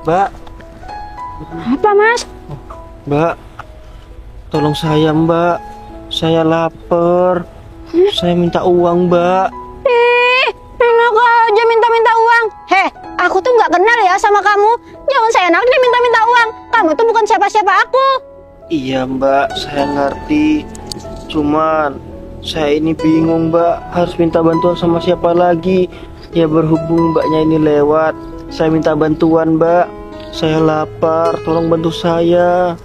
Mbak. Apa, Mas? Mbak, tolong saya, Mbak. Saya lapar. Saya minta uang, Mbak. Enak aja minta-minta uang. Aku tuh nggak kenal ya sama kamu. Jangan seenaknya minta-minta uang. Kamu tuh bukan siapa-siapa aku. Iya, Mbak, saya ngerti. Cuman saya ini bingung, Mbak. Harus minta bantuan sama siapa lagi? Ya berhubung Mbaknya ini lewat, saya minta bantuan, Mbak. Saya lapar, tolong bantu saya.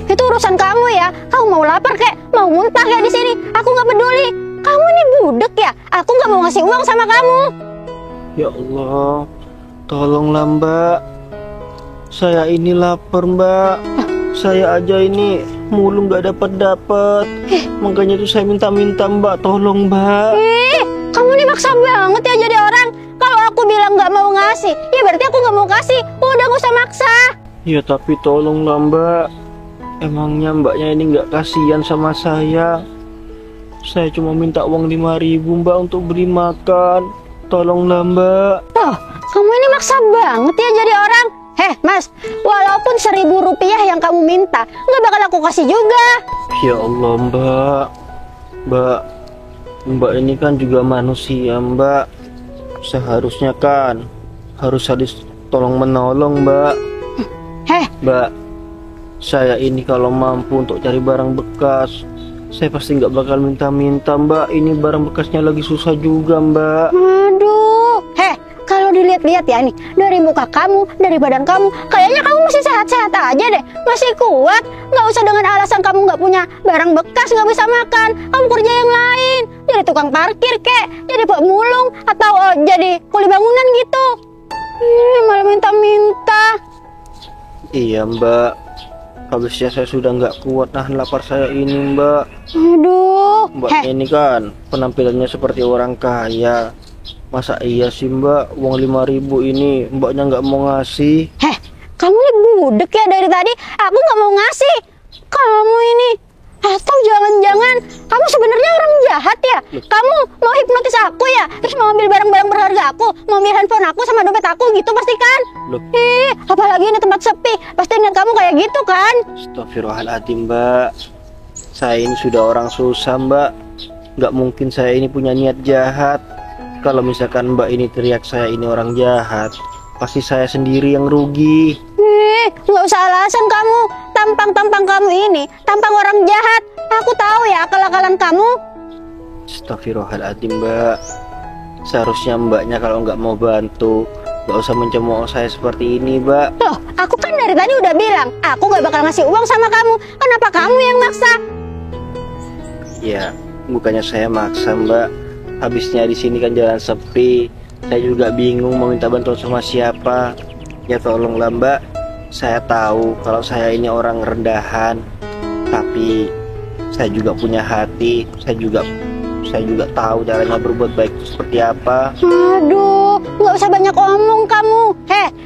Itu urusan kamu ya. Kamu mau lapar kek, mau muntah ya di sini. Aku nggak peduli. Kamu ini budek ya. Aku nggak mau ngasih uang sama kamu. Ya Allah, tolonglah, Mbak. Saya ini lapar, Mbak. Saya aja ini mulu nggak dapat. Makanya tuh saya minta-minta, Mbak. Tolong, Mbak. Kamu ini maksa banget ya jadi orang. Kalau aku bilang nggak mau ngasih, ya berarti aku nggak mau kasih. Udah nggak usah maksa. Ya tapi tolonglah, Mbak. Emangnya Mbaknya ini nggak kasihan sama saya? Saya cuma minta uang 5.000, Mbak, untuk beli makan. Tolonglah, Mbak. Kamu ini maksa banget ya jadi orang. Mas, walaupun 1.000 rupiah yang kamu minta, nggak bakal aku kasih juga. Ya Allah, Mbak ini kan juga manusia, Mbak. Seharusnya kan harus tolong menolong, Mbak. Mbak, saya ini kalau mampu untuk cari barang bekas, saya pasti nggak bakal minta-minta, Mbak. Ini barang bekasnya lagi susah juga, Mbak. Aduh, kalau dilihat-lihat ya nih, dari muka kamu, dari badan kamu, kayaknya kamu masih sehat-sehat aja deh, masih kuat. Nggak usah dengan alasan kamu nggak punya barang bekas, nggak bisa makan, kamu kerja yang lain, jadi tukang parkir kek, jadi pemulung, atau jadi kuli bangunan gitu. Malah minta-minta. Iya, Mbak. Habisnya saya sudah nggak kuat nahan lapar saya ini, Mbak. Aduh, Mbak ini kan penampilannya seperti orang kaya. Masa iya sih, Mbak, uang 5.000 ini Mbaknya nggak mau ngasih? Kamu ini budek ya dari tadi. Aku nggak mau ngasih. Kamu ini, atau jangan-jangan kamu sebenarnya orang jahat ya? Kamu mau hipnotis aku ya? Terus mau ambil barang-barang berharga aku, mau ambil handphone aku sama dompet aku gitu pasti kan? Apalagi ini tempat sepi, pasti niat kamu kayak gitu kan? Astagfirullahaladzim, Mbak. Saya ini sudah orang susah, Mbak. Nggak mungkin saya ini punya niat jahat. Kalau misalkan Mbak ini teriak saya ini orang jahat, pasti saya sendiri yang rugi. Nggak usah alasan kamu. Tampang-tampang kamu ini, tampang orang jahat. Aku tahu ya akal-akalan kamu. Astagfirullahaladzim, Mbak. Seharusnya Mbaknya kalau nggak mau bantu, nggak usah mencemooh saya seperti ini, Mbak. Loh, aku kan dari tadi udah bilang, aku nggak bakal ngasih uang sama kamu. Kenapa kamu yang maksa? Ya, bukannya saya maksa, Mbak. Habisnya di sini kan jalan sepi. Saya juga bingung mau minta bantuan sama siapa. Ya tolonglah, Mbak. Saya tahu kalau saya ini orang rendahan, tapi saya juga punya hati. Saya juga tahu caranya berbuat baik itu seperti apa. Aduh, nggak usah banyak omong kamu.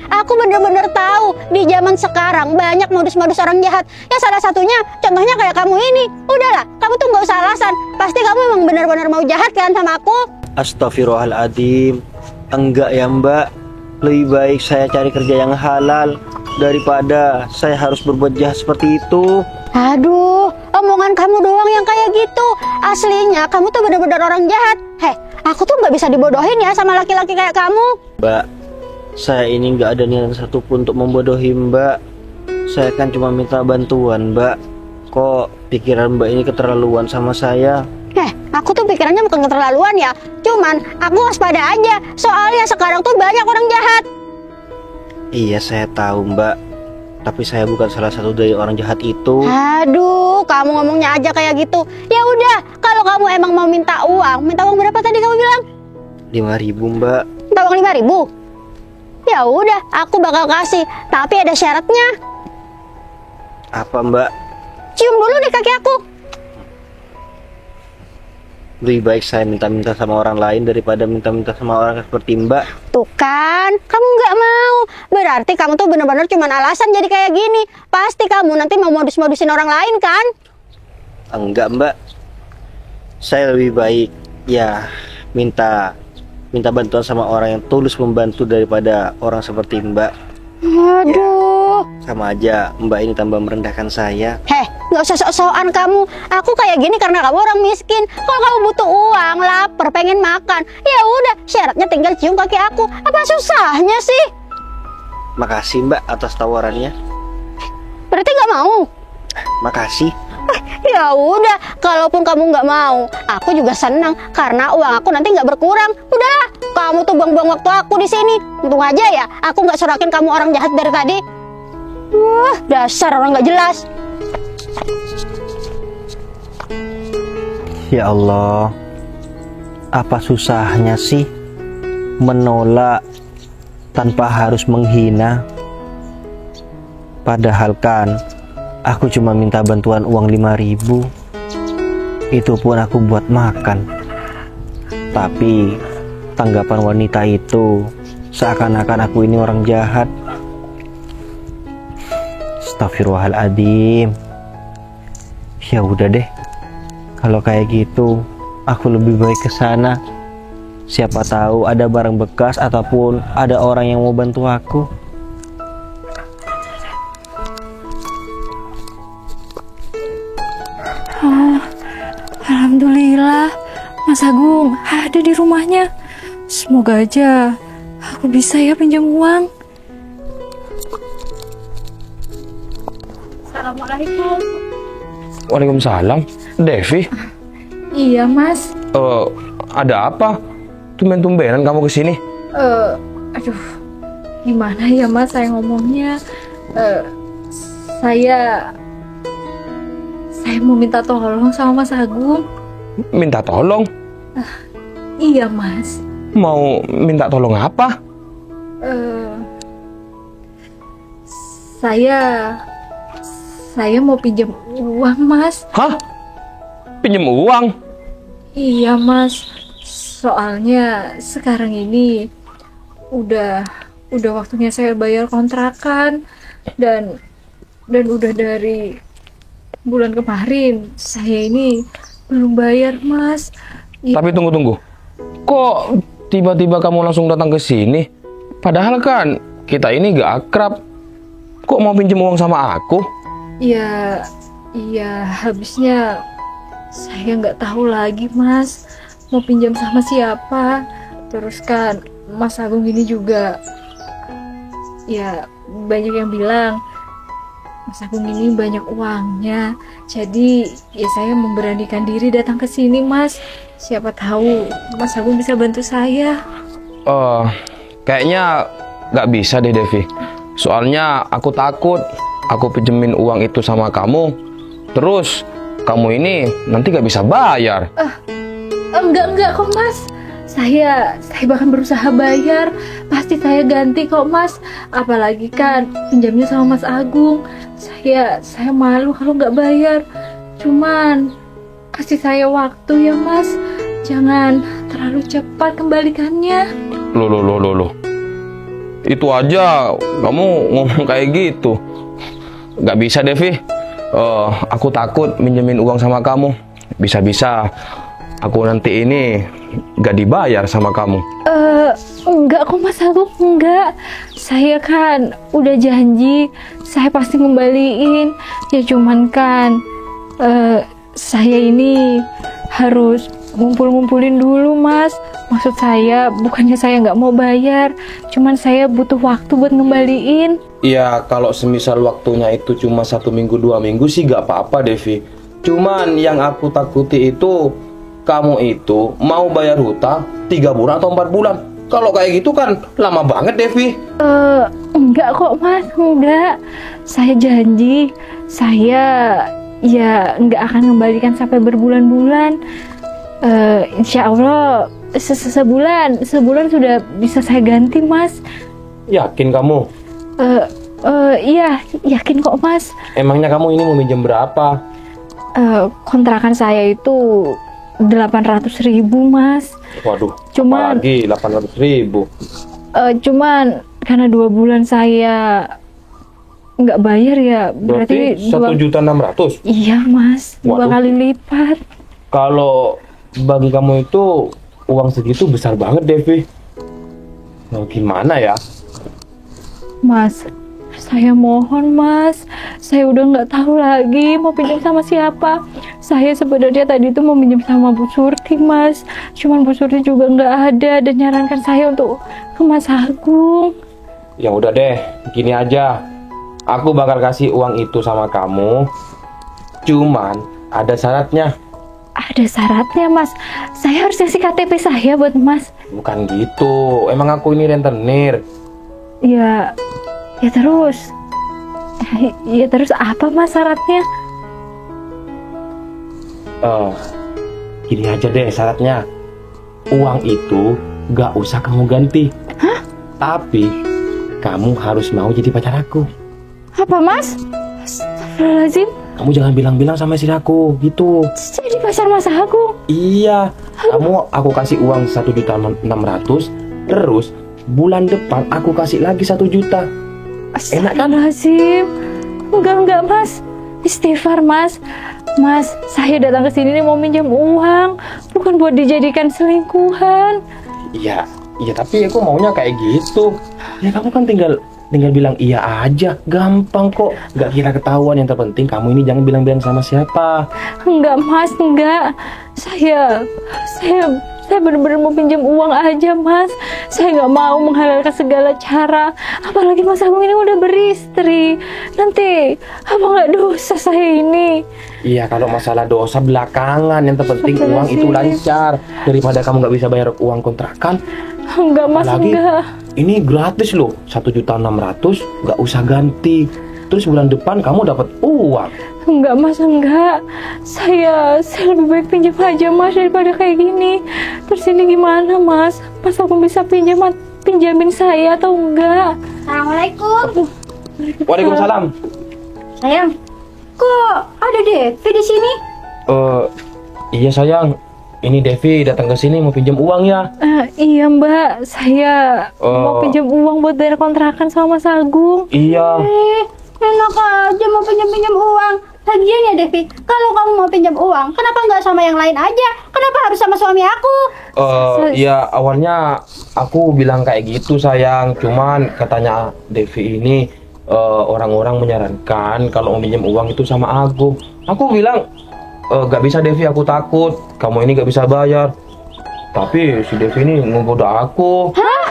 Aku bener-bener tahu di zaman sekarang banyak modus-modus orang jahat. Ya salah satunya, contohnya kayak kamu ini. Udahlah, kamu tuh nggak usah alasan. Pasti kamu emang bener-bener mau jahat kan sama aku. Astagfirullahaladzim. Enggak ya, Mbak. Lebih baik saya cari kerja yang halal daripada saya harus berbuat jahat seperti itu. Aduh, omongan kamu doang yang kayak gitu. Aslinya kamu tuh bener-bener orang jahat. Aku tuh nggak bisa dibodohin ya sama laki-laki kayak kamu. Mbak, saya ini nggak ada niatan satupun untuk membodohi Mbak. Saya kan cuma minta bantuan, Mbak. Kok pikiran Mbak ini keterlaluan sama saya? Aku tuh pikirannya bukan keterlaluan ya. Cuman aku waspada aja. Soalnya sekarang tuh banyak orang jahat. Iya, saya tahu, Mbak. Tapi saya bukan salah satu dari orang jahat itu. Aduh, kamu ngomongnya aja kayak gitu. Ya udah, kalau kamu emang mau minta uang berapa tadi kamu bilang? 5.000, Mbak. Minta uang 5.000? Ya udah, aku bakal kasih. Tapi ada syaratnya. Apa, Mbak? Cium dulu di kaki aku. Lebih baik saya minta-minta sama orang lain daripada minta-minta sama orang seperti Mbak. Tuh kan, kamu nggak mau. Berarti kamu tuh bener-bener cuma alasan jadi kayak gini. Pasti kamu nanti mau modus-modusin orang lain kan? Enggak, Mbak. Saya lebih baik ya minta minta bantuan sama orang yang tulus membantu daripada orang seperti Mbak. Aduh. Sama aja Mbak ini tambah merendahkan saya. Heh, nggak usah sok-sokan kamu. Aku kayak gini karena kamu orang miskin. Kalau kamu butuh uang, lapar, pengen makan, ya udah, syaratnya tinggal cium kaki aku. Apa susahnya sih? Makasih Mbak atas tawarannya. Berarti nggak mau? Makasih. Ya udah, kalaupun kamu nggak mau, aku juga senang karena uang aku nanti nggak berkurang. Udahlah, kamu tuh buang-buang waktu aku di sini. Untung aja ya, aku nggak sorakin kamu orang jahat dari tadi. Wah, dasar orang nggak jelas. Ya Allah, apa susahnya sih menolak tanpa harus menghina? Padahal kan aku cuma minta bantuan uang 5.000. Itu pun aku buat makan. Tapi tanggapan wanita itu seakan-akan aku ini orang jahat. Astagfirullahaladzim. Ya udah deh, kalau kayak gitu aku lebih baik ke sana. Siapa tahu ada barang bekas ataupun ada orang yang mau bantu aku. Alhamdulillah, Mas Agung ada di rumahnya. Semoga aja aku bisa ya pinjam uang. Assalamualaikum. Waalaikumsalam. Devi, Iya Mas. ada apa? Tumben-tumbenan kamu kesini? Aduh, gimana ya Mas saya ngomongnya? Saya mau minta tolong sama Mas Agung. Minta tolong? Iya Mas. Mau minta tolong apa? Saya mau pinjam uang Mas. Hah? Pinjam uang? Iya Mas. Soalnya sekarang ini udah waktunya saya bayar kontrakan dan udah dari bulan kemarin saya ini belum bayar Mas. Tapi tunggu. Kok tiba-tiba kamu langsung datang ke sini? Padahal kan kita ini gak akrab. Kok mau pinjam uang sama aku? Ya habisnya saya nggak tahu lagi Mas mau pinjam sama siapa. Terus kan Mas Agung ini juga ya banyak yang bilang Mas Agung ini banyak uangnya. Jadi ya saya memberanikan diri datang ke sini Mas. Siapa tahu Mas Agung bisa bantu saya. Kayaknya gak bisa deh Devi. Soalnya aku takut aku pinjemin uang itu sama kamu, terus kamu ini nanti gak bisa bayar. Enggak kok Mas. Saya bahkan berusaha bayar. Pasti saya ganti kok Mas. Apalagi kan pinjamnya sama Mas Agung. Saya malu kalau nggak bayar. Cuman kasih saya waktu ya Mas. Jangan terlalu cepat kembalikannya. Loh. Itu aja kamu ngomong kayak gitu. Gak bisa Devi. Aku takut minjemin uang sama kamu. Bisa-bisa aku nanti ini gak dibayar sama kamu. Enggak kok Mas Agung, enggak. Saya kan udah janji saya pasti ngembaliin. Ya cuman kan saya ini harus ngumpulin dulu Mas. Maksud saya bukannya saya nggak mau bayar, cuman saya butuh waktu buat ngembaliin. Ya kalau semisal waktunya itu cuma 1 minggu 2 minggu sih gak apa-apa Devi. Cuman yang aku takuti itu kamu itu mau bayar hutang 3 bulan atau 4 bulan. Kalau kayak gitu kan lama banget Devi. Enggak kok Mas, enggak. Saya janji saya ya nggak akan mengembalikan sampai berbulan-bulan. Insya Allah sebulan sudah bisa saya ganti Mas. Yakin kamu? Iya yakin kok Mas. Emangnya kamu ini mau minjem berapa? Kontrakan saya itu 800.000 Mas. Waduh, Cuman apalagi 800.000. Cuman karena 2 bulan saya nggak bayar ya Berarti 1.600.000. Iya Mas, 2 Waduh. kali lipat. Kalau bagi kamu itu uang segitu besar banget Devi. Nah, gimana ya? Mas, saya mohon mas, saya udah nggak tahu lagi mau pinjam sama siapa. Saya sebenarnya tadi itu mau pinjam sama Bu Surti mas, cuman Bu Surti juga nggak ada dan nyarankan saya untuk ke Mas Agung. Ya udah deh, gini aja. Aku bakal kasih uang itu sama kamu. Cuman ada syaratnya. Ada syaratnya mas, saya harus kasih KTP saya buat mas. Bukan gitu, emang aku ini rentenir. Ya terus. Ya terus apa mas syaratnya? Gini aja deh syaratnya. Uang itu gak usah kamu ganti. Hah? Tapi kamu harus mau jadi pacar aku. Apa mas? Astagfirullahaladzim. Kamu jangan bilang-bilang sama istri aku gitu. Jadi pacar Mas Agung? Iya. Aku kasih uang 1.600.000. Terus bulan depan aku kasih lagi 1 juta. Enak kan? Astagfirullahaladzim. Enggak mas. Istighfar mas. Mas, saya datang ke sini nih mau minjam uang, bukan buat dijadikan selingkuhan. Iya tapi aku maunya kayak gitu. Ya kamu kan tinggal bilang iya aja, gampang kok. Gak kira ketahuan. Yang terpenting kamu ini jangan bilang-bilang sama siapa. Enggak mas, enggak. Saya benar-benar mau pinjam uang aja mas. Saya nggak mau menghalalkan segala cara. Apalagi Mas Agung ini udah beristri. Nanti apa nggak dosa saya ini? Iya, kalau masalah dosa belakangan. Yang terpenting uang itu lancar. Daripada kamu nggak bisa bayar uang kontrakan. Enggak mas, apalagi enggak. Ini gratis loh, 1.600.000, nggak usah ganti. Terus bulan depan kamu dapat uang. Enggak mas, enggak. Saya lebih baik pinjam aja mas daripada kayak gini. Terus ini gimana mas? Mas aku bisa pinjamin saya atau enggak? Assalamualaikum. Waalaikumsalam. Sayang, kok ada Devi di sini? Iya sayang. Ini Devi datang ke sini mau pinjam uang ya? Iya mbak, saya mau pinjam uang buat bayar kontrakan sama Mas Agung. Iya. Enak aja mau pinjam uang. Lagian ya Devi, kalau kamu mau pinjam uang, kenapa nggak sama yang lain aja? Kenapa harus sama suami aku? Iya awalnya aku bilang kayak gitu sayang. Cuman katanya Devi ini orang-orang menyarankan kalau mau pinjam uang itu sama aku. Aku bilang gak bisa Devi, aku takut kamu ini gak bisa bayar. Tapi si Devi ini ngegoda aku. Hah?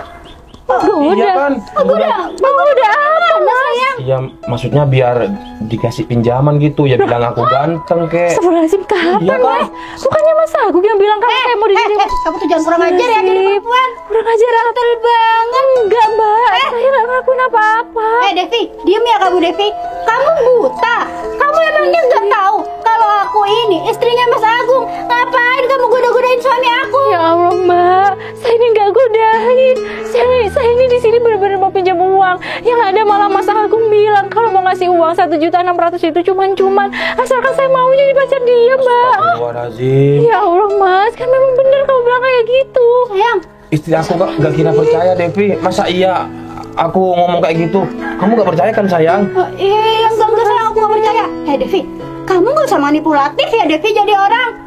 Iya kan? Udah apa sayang? Iya maksudnya biar dikasih pinjaman gitu. Ya bilang aku ganteng kek. Astagfirullahaladzim, kapan Iya, kan? mas? Bukannya Mas Agung yang bilang kalau saya mau dijadiin. Kamu tuh jangan kurang ajar ya jadi perempuan. Kurang ajar Gatel banget. Enggak mbak, saya nggak ngelakuin apa-apa. Devi, diem ya kamu Devi. Kamu buta. Kamu emangnya nggak tahu kalau aku ini istrinya Mas Agung. Ngapain kamu goda-godain suami aku? Ya Allah mbak, saya ini nggak godain. Saya ini di sini benar-benar mau pinjam uang. Yang ada malah Mas Agung bilang kalau mau ngasih uang 1.600.000 itu cuman asalkan saya mau jadi pacar dia mbak. Astagfirullahaladzim. Ya Allah mas, kan memang benar kamu bilang kayak gitu. Sayang, Istri aku gak kira percaya Devi. Masa iya aku ngomong kayak gitu? Kamu gak percaya kan sayang? enggak sayang, aku nggak percaya. Devi, kamu nggak usah manipulatif ya Devi jadi orang.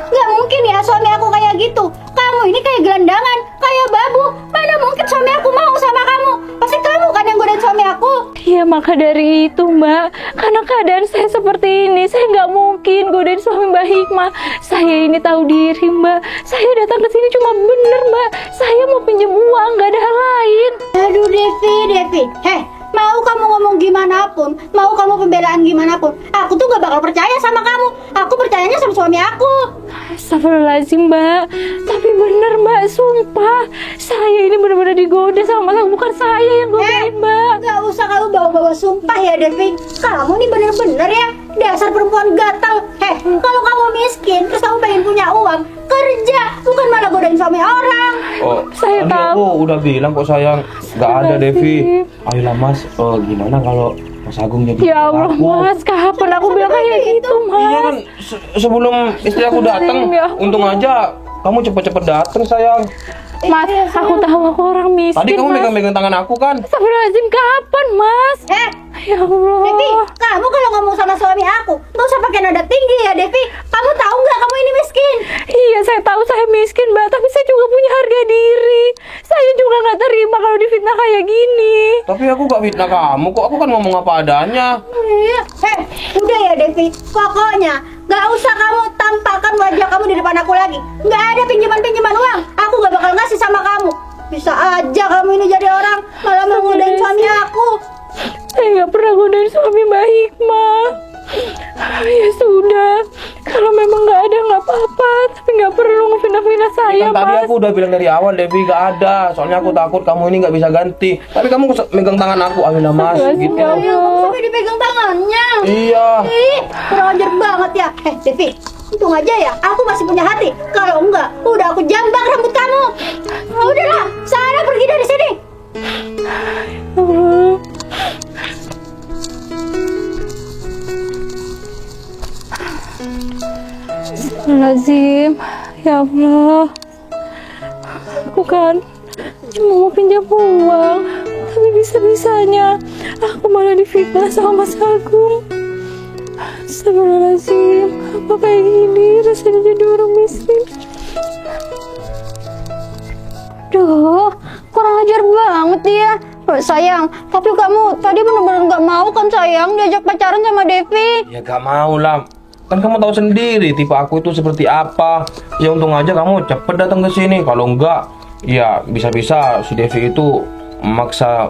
Nggak mungkin ya suami aku kayak gitu. Kamu ini kayak gelandangan, kayak babu. Mana mungkin suami aku mau sama kamu? Pasti kamu kan yang godain suami aku. Ya maka dari itu mbak, karena keadaan saya seperti ini, saya nggak mungkin godain suami Mbak Hikmah. Saya ini tahu diri mbak. Saya datang ke sini cuma bener mbak. Saya mau pinjam uang, nggak ada hal lain. Aduh Devi. Mau kamu ngomong gimana pun, mau kamu pembelaan gimana pun, aku tuh gak bakal percaya sama kamu. Aku percayanya sama suami aku. Astagfirullahaladzim mbak, tapi bener mbak, sumpah saya ini benar-benar digoda sama Mas Agung, bukan saya yang godain mbak. Gak usah kamu bawa-bawa sumpah ya Devi. Kamu nih bener-bener ya dasar perempuan gatal. Kalau kamu miskin terus kamu pengen punya uang, kerja, bukan malah godain suami orang. Saya tadi tahu. aku udah bilang kok sayang, gak ada Devi. Ayolah mas, gimana kalau Mas Agung jadi Ya Allah aku? mas, kapan aku bilang kayak gitu Iya kan, mas? sebelum istri aku datang, Ya. untung aja kamu cepet-cepet datang sayang. Mas, aku tahu aku orang miskin Tadi kamu mas. megang-megang tangan aku kan? Astagfirullahaladzim, kapan mas? Ya Allah. Devi, kamu kalau ngomong sama suami aku, nggak usah pakai nada tinggi ya, Devi. Kamu tahu nggak kamu ini miskin? Iya, saya tahu saya miskin, Mbak, tapi saya juga punya harga diri. Saya juga nggak terima kalau difitnah kayak gini. Tapi aku gak fitnah kamu kok, aku kan ngomong apa adanya. Iya. Udah ya, Devi. Pokoknya nggak usah kamu tampakkan wajah kamu di depan aku lagi. Nggak ada pinjaman uang. Aku nggak bakal ngasih sama kamu. Bisa aja kamu ini jadi orang malah mau ngodain suami aku. Saya nggak pernah godain suami Mbak Hikmah. Ya sudah, kalau memang nggak ada nggak apa-apa, tapi nggak perlu ngefitnah-fitnah saya, Kan tadi Mas. aku udah bilang dari awal, Devi gak ada. Soalnya aku takut kamu ini gak bisa ganti. Tapi kamu megang tangan aku, ayolah Mas, gitu. Ya Kamu Allah. sampai dipegang tangannya. Iya. Ih, kurang ajar banget ya. Devi, untung aja ya, aku masih punya hati. Kalau enggak, udah aku jambak rambut kamu. Udahlah, sana pergi dari sini. Allah. Lazim, ya Allah. Aku kan cuma mau pinjam uang, tapi bisa-bisanya aku malah difitnah sama Mas Agung. Astagfirullahaladzim, apa kayak gini rasanya jadi orang miskin. Duh, kurang ajar banget dia. Sayang, tapi kamu tadi benar-benar nggak mau kan sayang diajak pacaran sama Devi? Ya gak mau lah. Kan kamu tahu sendiri tipe aku itu seperti apa. Ya untung aja kamu cepet datang ke sini. Kalau enggak, ya bisa-bisa si Devi itu maksa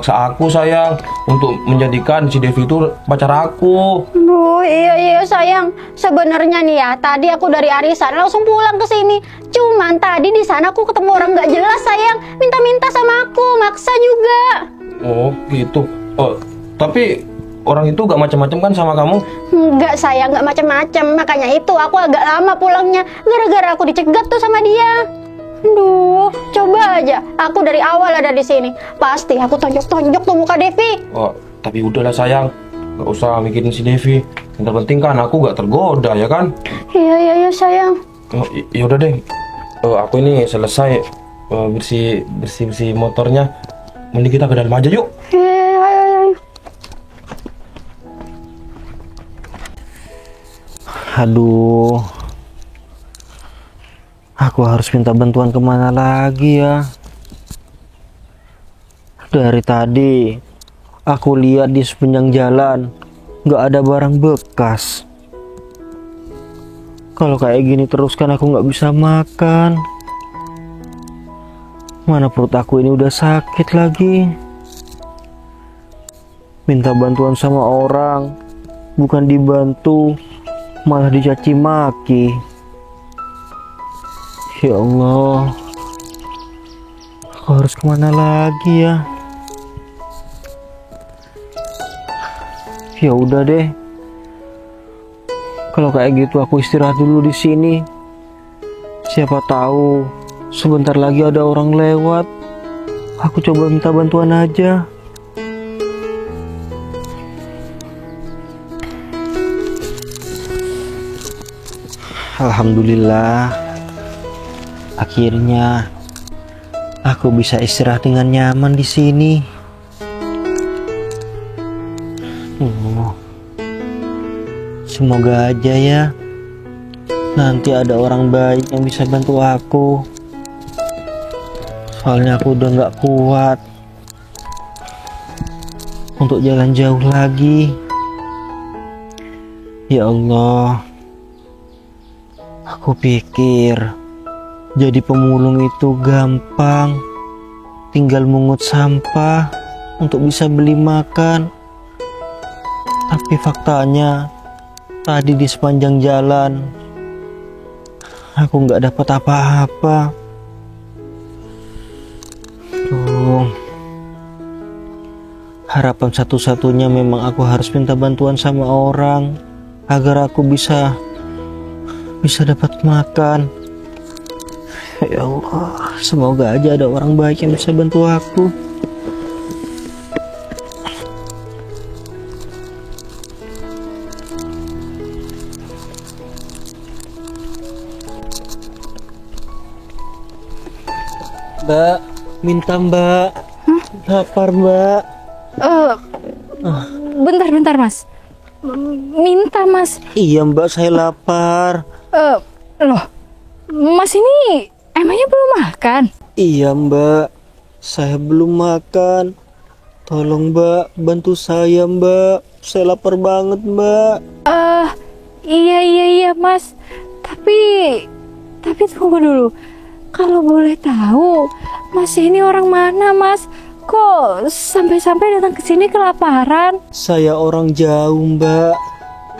aku sayang untuk menjadikan si Devi itu pacar aku. Duh, iya sayang. Sebenarnya nih ya, tadi aku dari arisan langsung pulang ke sini. Cuman tadi di sana aku ketemu orang nggak jelas sayang, minta-minta sama aku, maksa juga. Oh gitu. Oh tapi orang itu gak macam-macam kan sama kamu? Enggak sayang, nggak macam-macam. Makanya itu aku agak lama pulangnya, gara-gara aku dicegat tuh sama dia. Duh, coba aja. Aku dari awal ada di sini. Pasti aku tonjok-tonjok tuh muka Devi. Oh tapi udahlah sayang, gak usah mikirin si Devi. Yang terpenting kan aku gak tergoda ya kan? Iya sayang. Oh, yaudah deh. Aku ini selesai bersih motornya. Mending kita ke dalam aja yuk. Iya. Aduh, aku harus minta bantuan kemana lagi ya? Dari tadi aku lihat di sepanjang jalan nggak ada barang bekas. Kalau kayak gini terus kan aku nggak bisa makan. Mana perut aku ini udah sakit lagi. Minta bantuan sama orang, bukan dibantu, malah dicaci maki. Ya Allah, aku harus kemana lagi ya? Ya udah deh. Kalau kayak gitu aku istirahat dulu di sini. Siapa tahu sebentar lagi ada orang lewat. Aku coba minta bantuan aja. Alhamdulillah, akhirnya aku bisa istirahat dengan nyaman di sini. Semoga aja ya nanti ada orang baik yang bisa bantu aku. Soalnya aku udah nggak kuat untuk jalan jauh lagi. Ya Allah, aku pikir jadi pemulung itu gampang, tinggal mungut sampah untuk bisa beli makan. Tapi faktanya tadi di sepanjang jalan aku nggak dapat apa-apa. Tuh, harapan satu-satunya memang aku harus minta bantuan sama orang agar aku bisa dapat makan. Ya Allah, semoga aja ada orang baik yang bisa bantu aku. Mbak, minta Mbak. Lapar Mbak. Bentar mas. Minta mas. Iya mbak, saya lapar. Loh, mas ini emangnya belum makan? Iya mbak, saya belum makan. Tolong mbak, bantu saya mbak. Saya lapar banget mbak. Iya mas. Tapi tunggu dulu. Kalau boleh tahu, mas ini orang mana mas? Kok sampai-sampai datang ke sini kelaparan? Saya orang jauh mbak.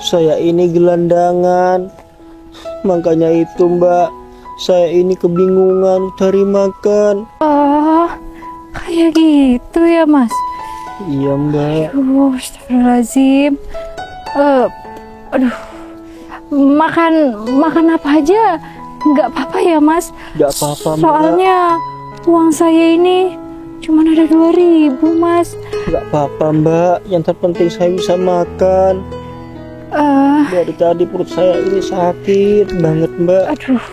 Saya ini gelandangan. Makanya itu mbak, saya ini kebingungan cari makan. Oh, kayak gitu ya mas? Iya mbak. Astagfirullahaladzim. Aduh, makan apa aja nggak apa-apa ya mas? Nggak apa-apa mbak. Soalnya uang saya ini cuma ada 2.000 mas. Nggak apa-apa mbak, yang terpenting saya bisa makan. Dari tadi perut saya ini sakit banget mbak. Aduh,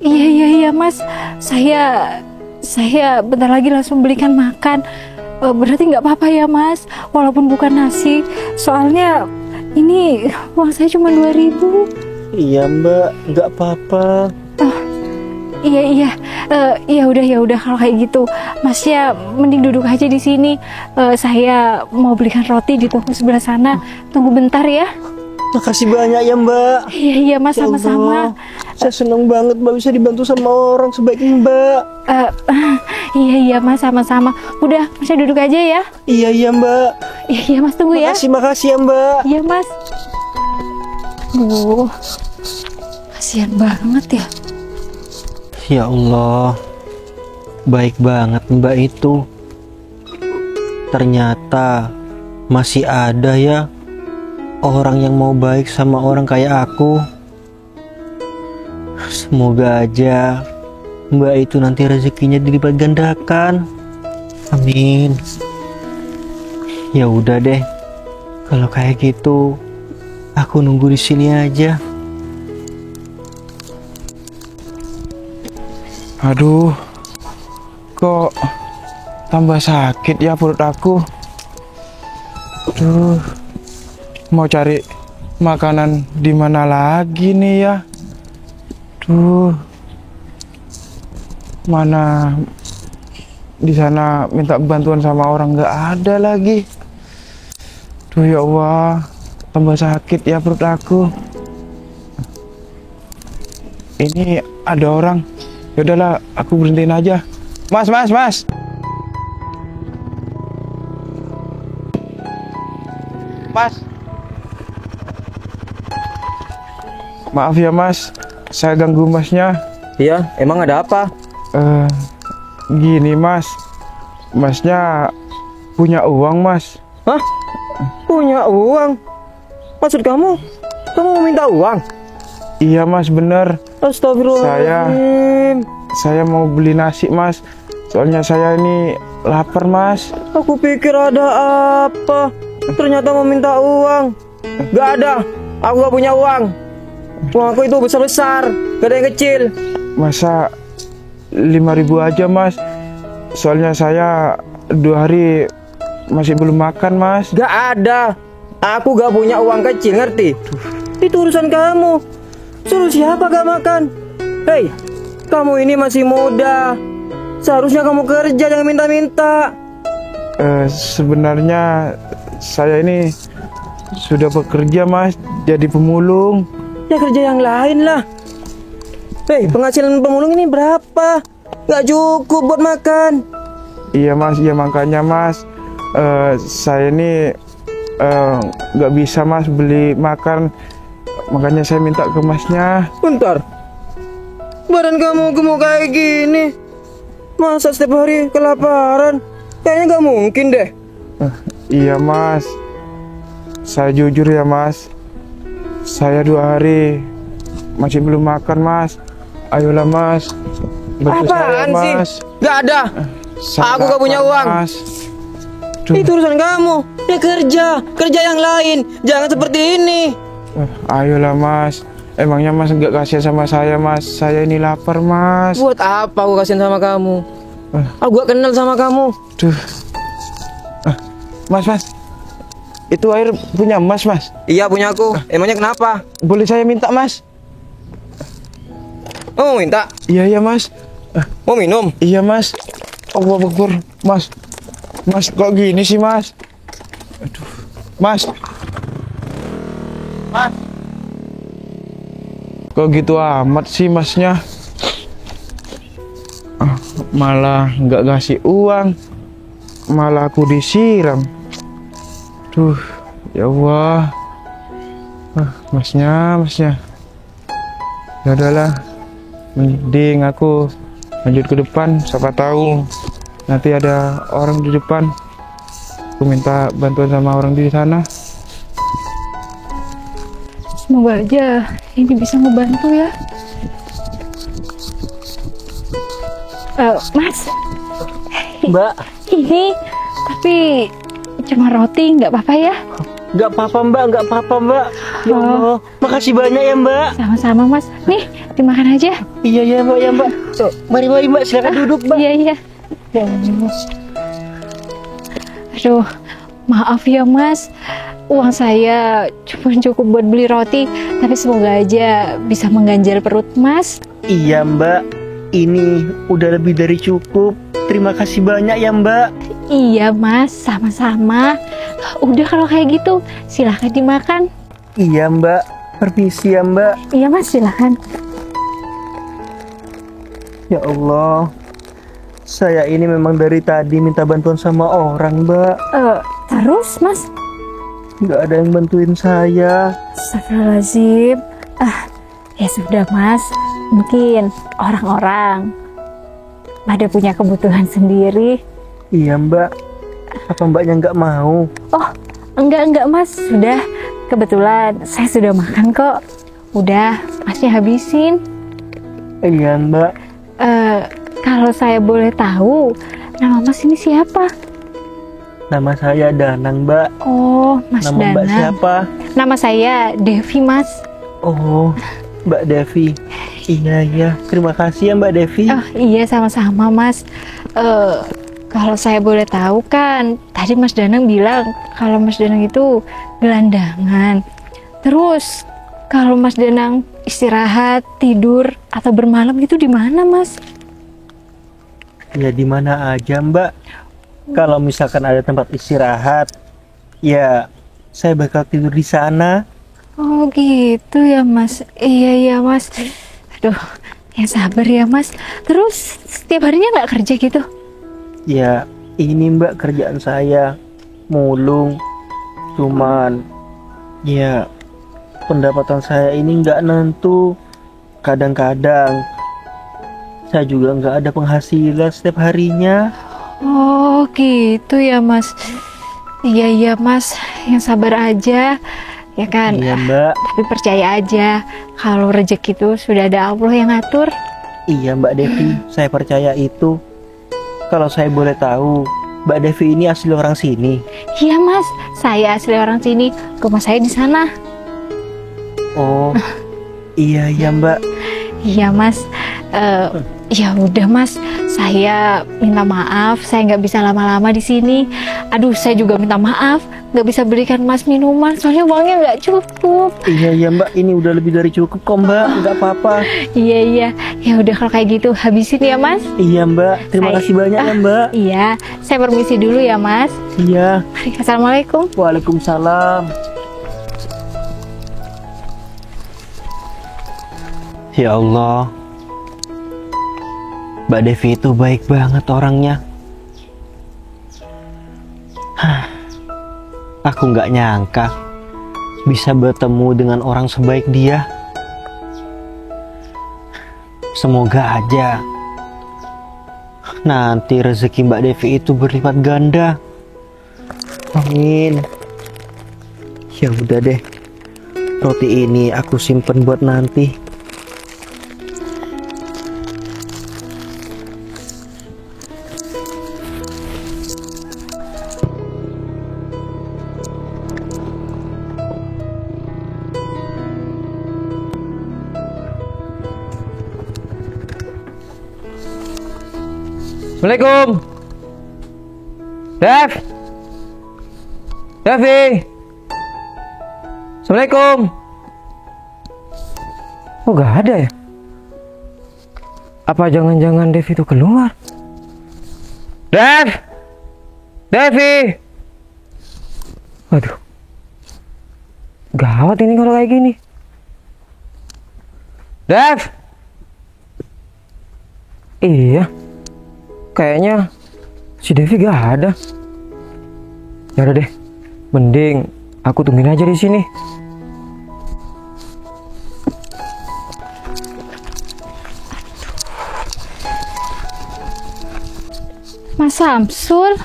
iya mas. Saya bentar lagi langsung belikan makan. Berarti nggak apa-apa ya mas, walaupun bukan nasi. Soalnya ini uang saya cuma 2.000. Iya mbak, nggak apa-apa. Iya. Ya udah kalau kayak gitu, masnya mending duduk aja di sini. Saya mau belikan roti di toko sebelah sana. Tunggu bentar ya. Makasih banyak ya mbak. Iya mas, Ya sama-sama. Allah, saya seneng banget mbak bisa dibantu sama orang sebaik mbak. Iya mas, sama-sama. Udah, masnya duduk aja ya. Iya mbak. Iya mas, tunggu ya. Makasih ya mbak. Iya mas. Kasihan banget ya. Ya Allah, baik banget mbak itu. Ternyata masih ada ya orang yang mau baik sama orang kayak aku. Semoga aja mbak itu nanti rezekinya dilipat gandakan. Amin. Ya udah deh, kalau kayak gitu aku nunggu di sini aja. Aduh, kok tambah sakit ya perut aku. Aduh, mau cari makanan di mana lagi nih ya? Duh, mana di sana minta bantuan sama orang nggak ada lagi. Duh ya Allah, tambah sakit ya perut aku. Ini ada orang. Ya udahlah, aku berhentiin aja. Mas. Maaf ya mas, saya ganggu masnya. Iya, emang ada apa? Gini mas, masnya punya uang mas. Hah? Punya uang? Maksud kamu mau minta uang? Iya mas, bener. Astagfirullahaladzim. Saya mau beli nasi mas. Soalnya saya ini lapar mas. Aku pikir ada apa. Ternyata mau minta uang. Gak ada. Aku gak punya uang. Uang aku itu besar-besar, gak ada yang kecil. Masa 5.000 aja mas? Soalnya saya 2 hari masih belum makan mas. Gak ada. Aku gak punya uang kecil, ngerti? Itu urusan kamu. Suruh siapa gak makan? Hei, kamu ini masih muda. Seharusnya kamu kerja, jangan minta-minta. Sebenarnya saya ini sudah bekerja mas, jadi pemulung. Ya kerja yang lain lah. Hei, penghasilan pemulung ini berapa? Gak cukup buat makan. Iya mas, ya makanya mas, saya ini gak bisa mas beli makan. Makanya saya minta ke masnya. Bentar, badan kamu gemuk kayak gini, masa setiap hari kelaparan? Kayaknya gak mungkin deh. Iya mas, saya jujur ya mas, saya 2 hari masih belum makan mas. Ayolah mas, bantu saya Apaan mas. sih? Gak ada. Saya Aku gak punya lapar, uang. mas. Duh. Itu urusan kamu. Ya kerja yang lain. Jangan seperti ini. Ayolah mas, emangnya mas nggak kasihan sama saya mas? Saya ini lapar mas. Buat apa aku kasihan sama kamu? Aku gak kenal sama kamu. Duh. Mas, itu air punya Mas, Mas. Iya punya aku. Emangnya kenapa? Boleh saya minta, Mas? Oh minta? Iya, iya, Mas. Mau minum? Iya, Mas. Allah Akbar, Mas. Mas, kok gini sih, Mas? Aduh. Mas. Mas. Kok gitu amat sih, Masnya? Malah nggak ngasih uang. Malah aku disiram. Duh, ya Allah. Masnya. Ya udahlah. Mending aku lanjut ke depan, siapa tahu nanti ada orang di depan. Aku minta bantuan sama orang di sana. Semoga aja ini bisa ngebantu ya. Mas, Mbak, ini tapi cuma roti, nggak apa-apa ya? nggak apa-apa Mbak, nggak apa-apa Mbak. Ya Allah, makasih banyak ya Mbak. Sama-sama Mas. Nih, dimakan aja. Iya ya Mbak, ya Mbak. So, mari Mbak, silakan duduk Mbak. Iya. Ya Allah. Aduh, maaf ya Mas. Uang saya cuma cukup buat beli roti, tapi semoga aja bisa mengganjal perut Mas. Iya Mbak, ini udah lebih dari cukup. Terima kasih banyak ya Mbak. Iya Mas, sama-sama. Udah kalau kayak gitu, silahkan dimakan. Iya Mbak, permisi ya Mbak. Iya Mas, silahkan. Ya Allah, saya ini memang dari tadi minta bantuan sama orang Mbak. Terus Mas? Nggak ada yang bantuin saya. Astagfirullahaladzim. Ya sudah Mas, mungkin orang-orang pada punya kebutuhan sendiri. Iya Mbak, apa Mbaknya nggak mau? Oh, enggak Mas, sudah. Kebetulan saya sudah makan kok. Udah, Masnya habisin. Iya Mbak. Kalau saya boleh tahu, nama Mas ini siapa? Nama saya Danang Mbak. Oh, Mas Nama Mbak Danang. siapa? Nama saya Devi Mas. Oh, Mbak Devi. Iya. Terima kasih ya Mbak Devi. Oh iya, sama-sama Mas. Kalau saya boleh tahu kan, tadi Mas Danang bilang kalau Mas Danang itu gelandangan. Terus kalau Mas Danang istirahat, tidur atau bermalam itu di mana Mas? Ya di mana aja Mbak. Kalau misalkan ada tempat istirahat, ya saya bakal tidur di sana. Oh gitu ya Mas. Iya Mas. Aduh, yang sabar ya Mas. Terus setiap harinya nggak kerja gitu? Ya ini Mbak kerjaan saya mulung. Cuman ya pendapatan saya ini nggak nentu. Kadang-kadang saya juga nggak ada penghasilan setiap harinya. Oh gitu ya Mas. Iya Mas, yang sabar aja ya kan. Iya Mbak. Tapi percaya aja kalau rezeki itu sudah ada Allah yang ngatur. Iya Mbak Devi, saya percaya itu. Kalau saya boleh tahu, Mbak Devi ini asli orang sini. Iya Mas, saya asli orang sini. Rumah saya di sana. Oh, iya Mbak. Iya Mas. Ya udah Mas, saya minta maaf, saya nggak bisa lama-lama di sini. Aduh, saya juga minta maaf, nggak bisa berikan Mas minuman, soalnya uangnya nggak cukup. Iya Mbak, ini udah lebih dari cukup kok Mbak, nggak apa-apa. Iya. Ya udah kalau kayak gitu habisin ya Mas. Iya Mbak, terima Saya- kasih banyak ya Mbak. Iya, saya permisi dulu ya Mas. Iya, Assalamualaikum. waalaikumsalam. Ya Allah, Mbak Devi itu baik banget orangnya. Aku nggak nyangka bisa bertemu dengan orang sebaik dia. Semoga aja nanti rezeki Mbak Devi itu berlipat ganda. Amin. Ya udah deh, roti ini aku simpen buat nanti. Assalamualaikum. Devi. Assalamualaikum. Oh, gak ada ya? Apa jangan-jangan Dev itu keluar? Dev! Devi! Waduh. Gawat ini kalau kayak gini. Dev! Iya. Kayaknya si Devi gak ada. Ya udah deh. Mending aku tungguin aja di sini. Mas Samsul,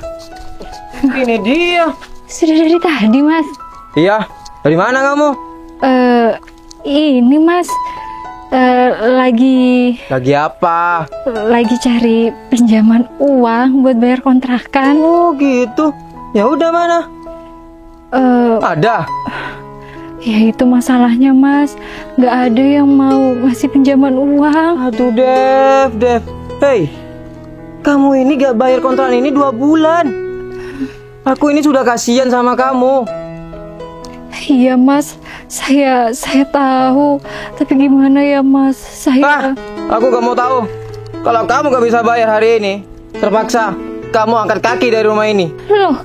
Ini dia. sudah dari tadi Mas. Iya. Dari mana kamu? Ini Mas, lagi Lagi apa? cari pinjaman uang buat bayar kontrakan. Oh gitu. Ya udah mana? Ada. Ya itu masalahnya Mas, nggak ada yang mau ngasih pinjaman uang. Aduh Dev. Hei, kamu ini gak bayar kontrakan ini 2 bulan. Aku ini sudah kasihan sama kamu. Iya Mas, saya tahu, tapi gimana ya Mas, saya. Aku gak mau tahu. Kalau kamu gak bisa bayar hari ini, terpaksa kamu angkat kaki dari rumah ini. Loh,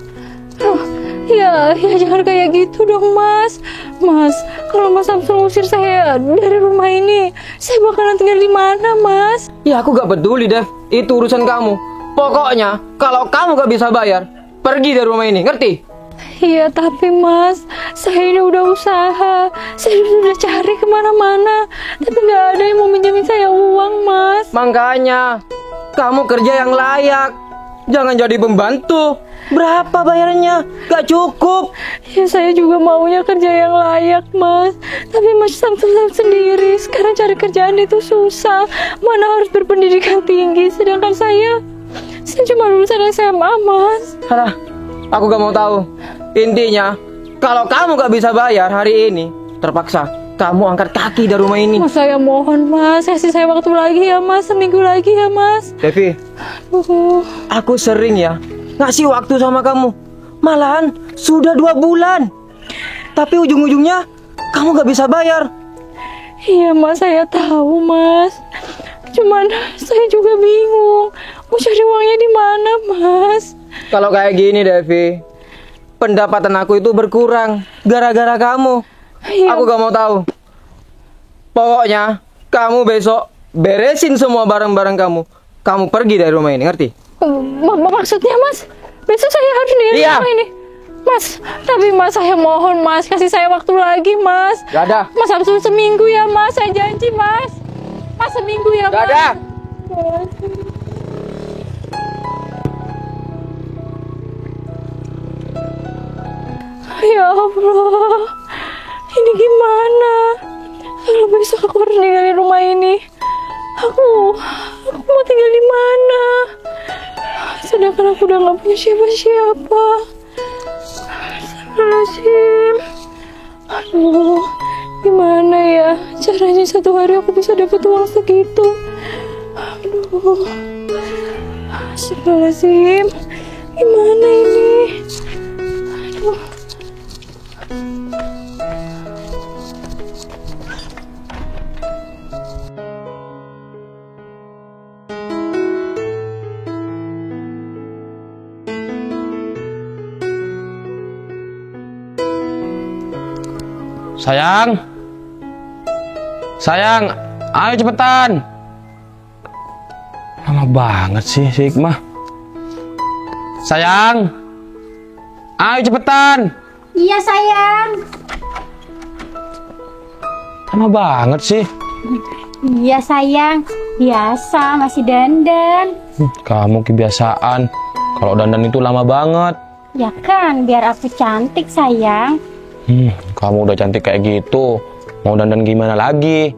ya jangan kayak gitu dong Mas. Mas, kalau Mas Samsul ngusir saya dari rumah ini, saya bakalan tinggal di mana Mas? Ya aku gak peduli Dev, itu urusan kamu. Pokoknya kalau kamu gak bisa bayar, pergi dari rumah ini, ngerti? Iya tapi Mas, saya ini udah usaha, saya udah cari kemana-mana, tapi nggak ada yang mau minjemin saya uang Mas. Makanya kamu kerja yang layak, jangan jadi pembantu. Berapa bayarnya? Gak cukup. Ya saya juga maunya kerja yang layak Mas, tapi Mas Samsul sendiri sekarang cari kerjaan itu susah, mana harus berpendidikan tinggi, sedangkan saya cuma lulusan SMA Mas. Alah, aku gak mau tahu. Intinya, kalau kamu gak bisa bayar hari ini, terpaksa kamu angkat kaki dari rumah ini. Mas saya mohon Mas, kasih saya waktu lagi ya Mas, seminggu lagi ya Mas. Devi, aku sering ya ngasih waktu sama kamu. Malahan sudah 2 bulan. Tapi ujung-ujungnya kamu gak bisa bayar. Iya Mas, saya tahu Mas. Cuman saya juga bingung mau cari uangnya di mana Mas. Kalau kayak gini Devi, pendapatan aku itu berkurang gara-gara kamu. Iya. Aku gak mau tahu. Pokoknya kamu besok beresin semua barang-barang kamu. Kamu pergi dari rumah ini, ngerti? Maksudnya Mas, besok saya harus ninggalin Iya. rumah ini. Mas, tapi Mas saya mohon Mas, kasih saya waktu lagi Mas. Gak ada. Mas Samsul seminggu ya Mas, saya janji Mas. Mas seminggu ya Gak Mas. ada. Ya Allah, ini gimana? Kalau besok aku harus ninggalin rumah ini, aku mau tinggal di mana? Sedangkan aku udah gak punya siapa-siapa. Astagfirullahaladzim. Aduh, gimana ya caranya satu hari aku bisa dapat uang segitu? Aduh, astagfirullahaladzim. Gimana ini? Aduh. Sayang, ayo cepetan. Lama banget sih si Hikmah. Sayang, ayo cepetan. Iya sayang. Lama banget sih. Iya sayang. Biasa masih dandan. Kamu kebiasaan. Kalau dandan itu lama banget. Ya kan, biar aku cantik sayang. Kamu udah cantik kayak gitu. Mau dandan gimana lagi?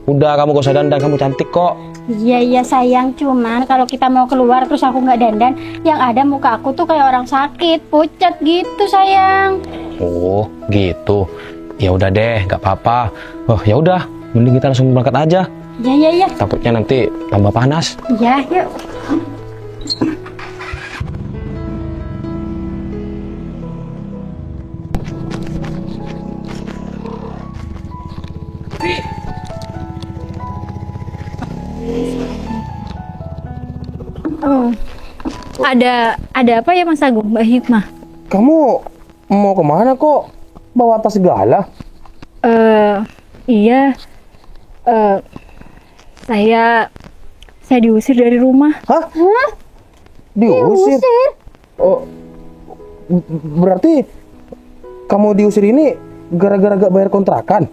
Udah, kamu gak usah dandan, kamu cantik kok. Iya sayang, cuman kalau kita mau keluar terus aku nggak dandan, yang ada muka aku tuh kayak orang sakit, pucat gitu sayang. Oh, gitu. Ya udah deh, nggak apa-apa. Oh, ya udah, mending kita langsung berangkat aja. Iya. Takutnya nanti tambah panas. Iya, yuk. Ada apa ya Mas Agung, Mbak Hikmah? Kamu mau kemana kok? Bawa tas segala? Iya. Saya diusir dari rumah. Hah? Diusir? Oh, berarti kamu diusir ini gara-gara gak bayar kontrakan?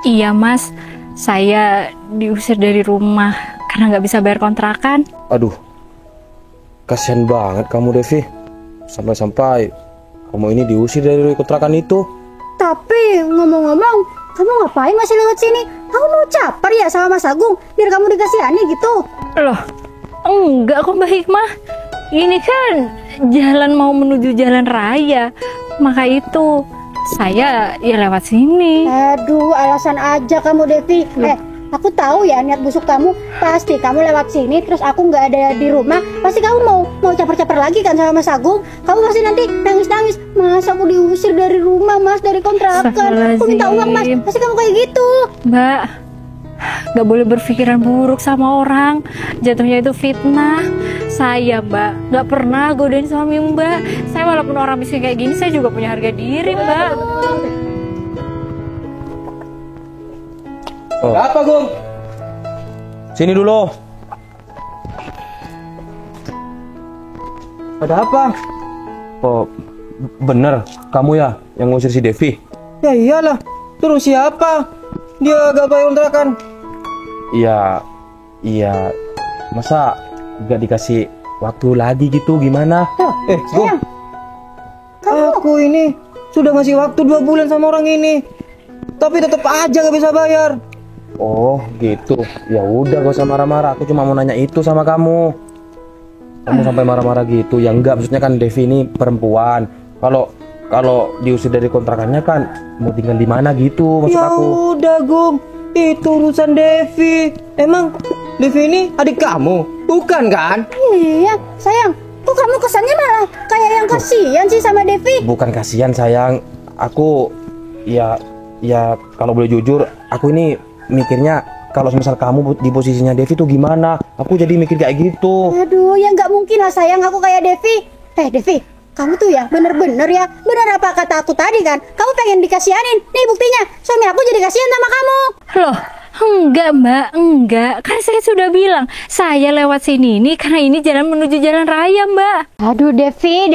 Iya Mas. Saya diusir dari rumah karena nggak bisa bayar kontrakan. Aduh, kasihan banget kamu Devi. Sampai-sampai kamu ini diusir dari kontrakan itu. Tapi ngomong-ngomong, kamu ngapain masih lewat sini? Kamu mau caper ya sama Mas Agung biar kamu dikasihani gitu? Loh, enggak kok Mbak Hikmah. Ini kan jalan mau menuju jalan raya. Maka itu saya ya lewat sini. Aduh, alasan aja kamu Devi. Aku tahu ya niat busuk kamu. Pasti kamu lewat sini terus aku nggak ada di rumah. Pasti kamu mau caper-caper lagi kan sama Mas Agung. Kamu pasti nanti nangis-nangis. Mas, aku diusir dari rumah Mas, dari kontrakan. Aku minta uang Mas. Pasti kamu kayak gitu. Mbak, nggak boleh berpikiran buruk sama orang. Jatuhnya itu fitnah. Saya Mbak nggak pernah godain suami Mbak. Saya walaupun orang miskin kayak gini, saya juga punya harga diri Mbak. Oh. Apa Gung? Sini dulu. Ada apa? Oh, bener kamu ya yang ngusir si Devi? Ya iyalah. Terus siapa? Dia gak bayar kontrakan. Iya. Masa gak dikasih waktu lagi gitu gimana? Gung, aku ini sudah ngasih waktu 2 bulan sama orang ini, tapi tetap aja gak bisa bayar. Oh gitu. Ya udah gak usah marah-marah. Aku cuma mau nanya itu sama kamu. Kamu sampai marah-marah gitu? Ya enggak, maksudnya kan Devi ini perempuan. Kalau diusir dari kontrakannya kan mau tinggal di mana gitu maksud Ya aku. udah Gung, itu urusan Devi. Emang Devi ini adik kamu, bukan kan? Iya, sayang. Kok kamu kesannya malah kayak yang kasihan sih sama Devi? Bukan kasihan sayang. Aku ya kalau boleh jujur, aku ini mikirnya kalau misal kamu di posisinya Devi tuh gimana? Aku jadi mikir kayak gitu. Aduh, ya nggak mungkin lah sayang aku kayak Devi. Devi, kamu tuh ya bener-bener ya. Bener apa kata aku tadi kan? Kamu pengen dikasihanin. Nih buktinya, suami aku jadi kasihan sama kamu. Loh, enggak Mbak, enggak. Kan saya sudah bilang, saya lewat sini ini karena ini jalan menuju jalan raya Mbak. Aduh Devi.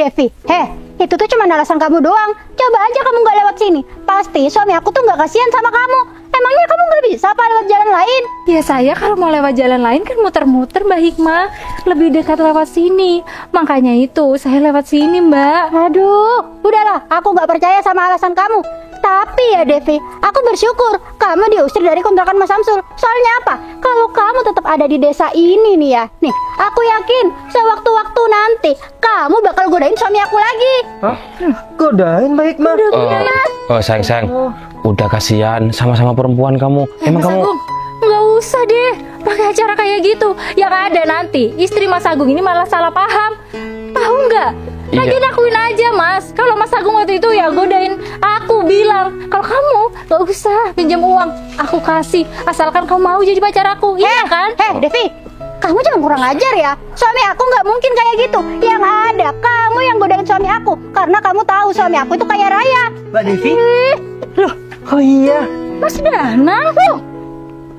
Itu tuh cuma alasan kamu doang. Coba aja kamu nggak lewat sini. Pasti suami aku tuh nggak kasihan sama kamu. Emangnya kamu nggak bisa apa lewat jalan lain? Ya saya kalau mau lewat jalan lain kan muter-muter Mbak Hikmah. Lebih dekat lewat sini. Makanya itu saya lewat sini Mbak. Aduh, udahlah. Aku nggak percaya sama alasan kamu. Tapi ya Devi, aku bersyukur kamu diusir dari kontrakan Mas Samsul. Soalnya apa? Kalau kamu tetap ada di desa ini nih ya, nih, aku yakin sewaktu-waktu nanti kamu bakal godain suami aku lagi. Hah? Godain baik mah. Sayang. Udah kasihan, sama-sama perempuan kamu. Emang Mas kamu Agung, nggak usah deh pakai acara kayak gitu. Yang ada nanti istri Mas Agung ini malah salah paham. Tahu nggak? Iya. Lagian akuin aja Mas. Kalau Mas Agung waktu itu ya godain aku, bilang kalau kamu nggak usah pinjam uang, aku kasih asalkan kamu mau jadi pacar aku. Iya kan? Devi, kamu jangan kurang ajar ya. Suami aku nggak mungkin kayak gitu. Yang ada kamu yang godain suami aku karena kamu tahu suami aku itu kaya raya. Mbak Devi? Loh, Oh iya. Mas Danang, loh.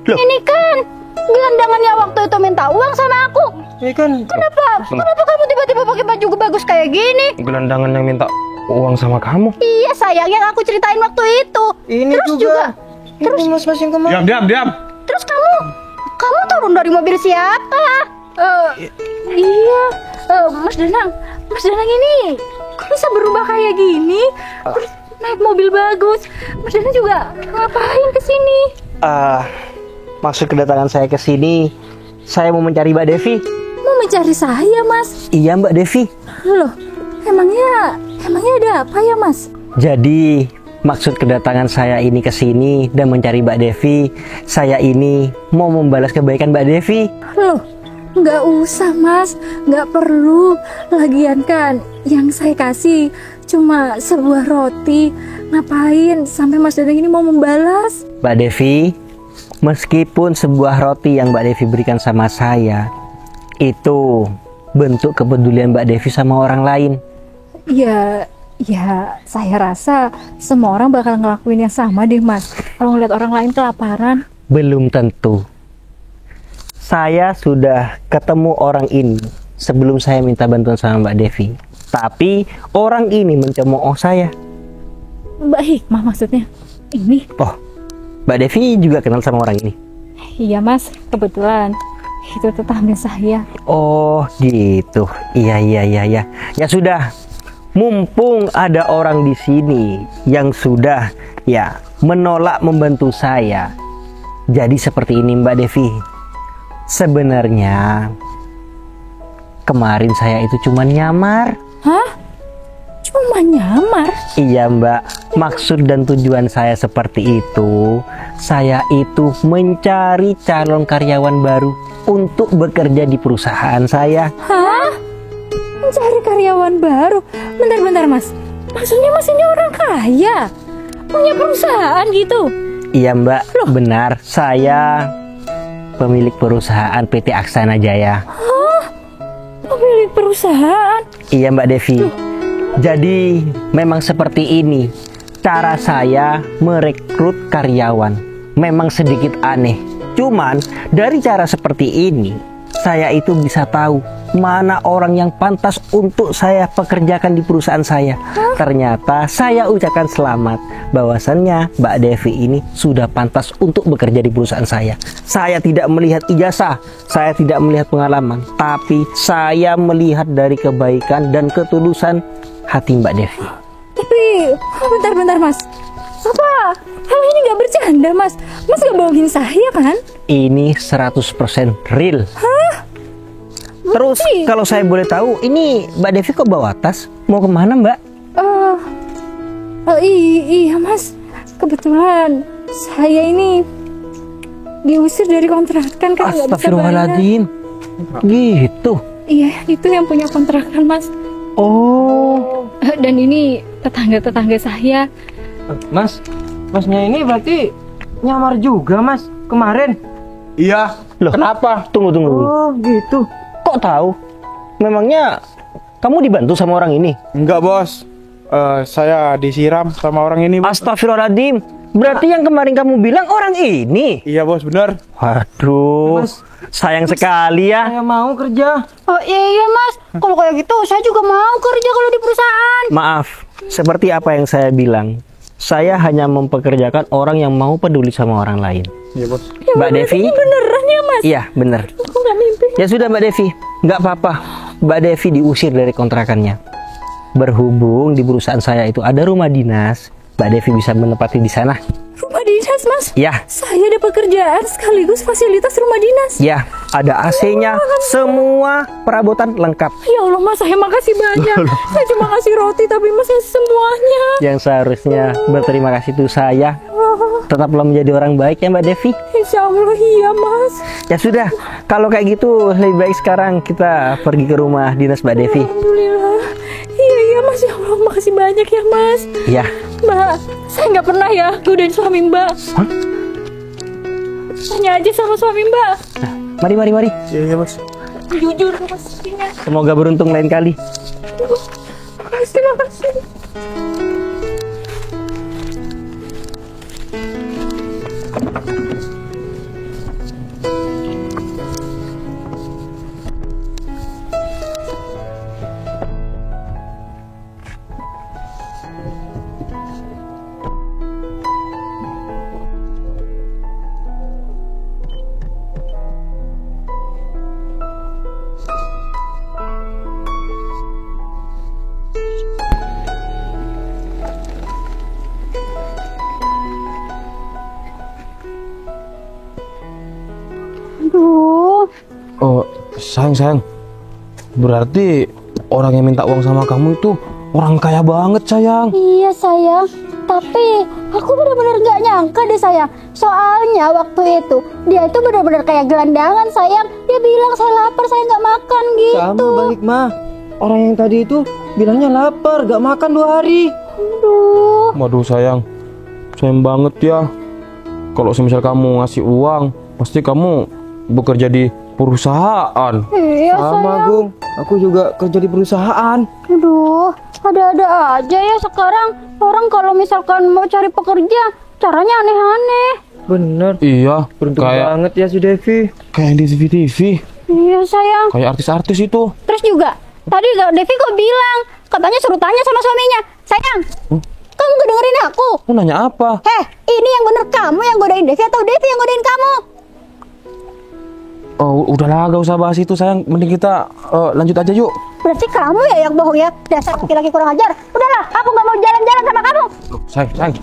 Ini kan gelandangannya waktu itu minta uang sama aku. Ini kan Kenapa kamu tiba-tiba pakai baju bagus kayak gini? gelandangan yang minta uang sama kamu? Iya sayang, yang aku ceritain waktu itu. ini Terus juga Ini mas yang kemarin. Diam. terus kamu turun dari mobil siapa? iya, Mas Danang ini kok bisa berubah kayak gini? Terus naik mobil bagus. Mas Danang juga ngapain kesini? Maksud kedatangan saya ke sini, saya mau mencari Mbak Devi. Mau mencari saya Mas? Iya Mbak Devi. Loh, emangnya ada apa ya Mas? Jadi maksud kedatangan saya ini ke sini dan mencari Mbak Devi, saya ini mau membalas kebaikan Mbak Devi. Loh, nggak usah Mas, nggak perlu. Lagian kan yang saya kasih cuma sebuah roti. Ngapain sampai Mas Danang ini mau membalas? Mbak Devi, meskipun sebuah roti yang Mbak Devi berikan sama saya itu bentuk kepedulian Mbak Devi sama orang lain. Ya, saya rasa semua orang bakal ngelakuin yang sama deh, Mas. Kalau ngeliat orang lain kelaparan. Belum tentu. Saya sudah ketemu orang ini sebelum saya minta bantuan sama Mbak Devi. Tapi orang ini mencemooh saya. Mbak Hikmah maksudnya? Ini? Oh, Mbak Devi juga kenal sama orang ini? Iya, Mas. Kebetulan. Itu tetangga saya. Oh, gitu. Iya. Ya sudah. Mumpung ada orang di sini yang sudah menolak membantu saya. Jadi seperti ini Mbak Devi. Sebenarnya kemarin saya itu cuma nyamar. Hah? Cuma nyamar? Iya Mbak, maksud dan tujuan saya seperti itu. Saya itu mencari calon karyawan baru untuk bekerja di perusahaan saya. Hah? Mencari karyawan baru? Bentar Mas. Maksudnya Mas ini orang kaya? Punya perusahaan gitu? Iya Mbak, benar. Saya pemilik perusahaan PT Aksana Jaya. Hah? Pemilik perusahaan? Iya Mbak Devi. Jadi memang seperti ini cara saya merekrut karyawan. Memang sedikit aneh. Cuman dari cara seperti ini saya itu bisa tahu mana orang yang pantas untuk saya pekerjakan di perusahaan saya. Ternyata saya ucapkan selamat bahwasannya Mbak Devi ini sudah pantas untuk bekerja di perusahaan saya. Saya tidak melihat ijazah, saya tidak melihat pengalaman, tapi saya melihat dari kebaikan dan ketulusan hati Mbak Devi. Tapi bentar Mas. Apa hal ini nggak bercanda Mas? Mas nggak bohongin saya kan? Ini 100% real. Terus kalau saya boleh tahu, ini Mbak Devi kok bawa tas? Mau kemana Mbak? Iya Mas, kebetulan saya ini diusir dari kontrakan kan nggak bisa bayar. Astagfirullahaladzim. Gitu. Iya, itu yang punya kontrakan Mas. Oh. Dan ini tetangga saya. Masnya ini berarti nyamar juga Mas kemarin? Iya. Loh, kenapa? Tunggu. Oh gitu. Kok tahu? Memangnya kamu dibantu sama orang ini? Enggak bos. Saya disiram sama orang ini bos. Astagfirullahaladzim. Berarti yang kemarin kamu bilang orang ini? Iya bos, benar. Waduh, Mas, sayang sekali ya. saya mau kerja. Oh iya Mas, kalau kayak gitu saya juga mau kerja kalau di perusahaan. Maaf, seperti apa yang saya bilang, saya hanya mempekerjakan orang yang mau peduli sama orang lain. Iya bos. Mbak Devi? Beneran ya Mas? Iya, bener. Aku nggak mimpi. Ya sudah Mbak Devi, nggak apa-apa. Mbak Devi diusir dari kontrakannya. Berhubung di perusahaan saya itu ada rumah dinas, Mbak Devi bisa menempati di sana. Rumah dinas Mas? Ya, Saya ada pekerjaan sekaligus fasilitas rumah dinas. ya, ada AC-nya, semua perabotan lengkap. Ya Allah Mas, saya makasih banyak. Saya cuma ngasih roti tapi Mas ngasih semuanya. Yang seharusnya berterima kasih itu saya. Tetaplah menjadi orang baik ya Mbak Devi. Insya Allah iya Mas. Ya sudah, kalau kayak gitu lebih baik sekarang kita pergi ke rumah dinas Mbak Devi. Alhamdulillah. Iya Mas, ya Allah makasih banyak ya Mas. Ya, Mbak, saya nggak pernah ya godain suami Mbak. Hah? Tanya aja sama suami Mbak. mari. Iya bos. Jujur pastinya. Semoga beruntung lain kali. Makasih. Aduh, Oh, sayang. Berarti orang yang minta uang sama kamu itu orang kaya banget, sayang. iya sayang. Tapi aku benar-benar nggak nyangka deh sayang. Soalnya waktu itu dia itu benar-benar kayak gelandangan sayang. Dia bilang saya lapar, saya nggak makan gitu. Sama balik mah. Orang yang tadi itu bilangnya lapar, gak makan 2 hari. Aduh, Waduh, sayang banget ya. Kalau semisal kamu ngasih uang, pasti kamu bekerja di perusahaan. Iya Sama sayang. Gung, aku juga kerja di perusahaan. Aduh, ada-ada aja ya sekarang. Orang kalau misalkan mau cari pekerja, caranya aneh-aneh. Bener. Iya, Beruntung kayak banget ya si Devi. kayak di TV-TV, Iya sayang. kayak artis-artis itu. Terus juga, tadi Devi kok bilang, katanya suruh tanya sama suaminya. Sayang, kamu gak dengerin aku? Lu nanya apa? Heh, ini yang bener kamu yang godain Devi atau Devi yang godain kamu? Oh, udahlah, gak usah bahas itu sayang. Mending kita lanjut aja yuk. Berarti kamu ya yang bohong ya? Dasar laki-laki kurang ajar. Udahlah, aku gak mau jalan-jalan sama kamu. Sayang, sayang.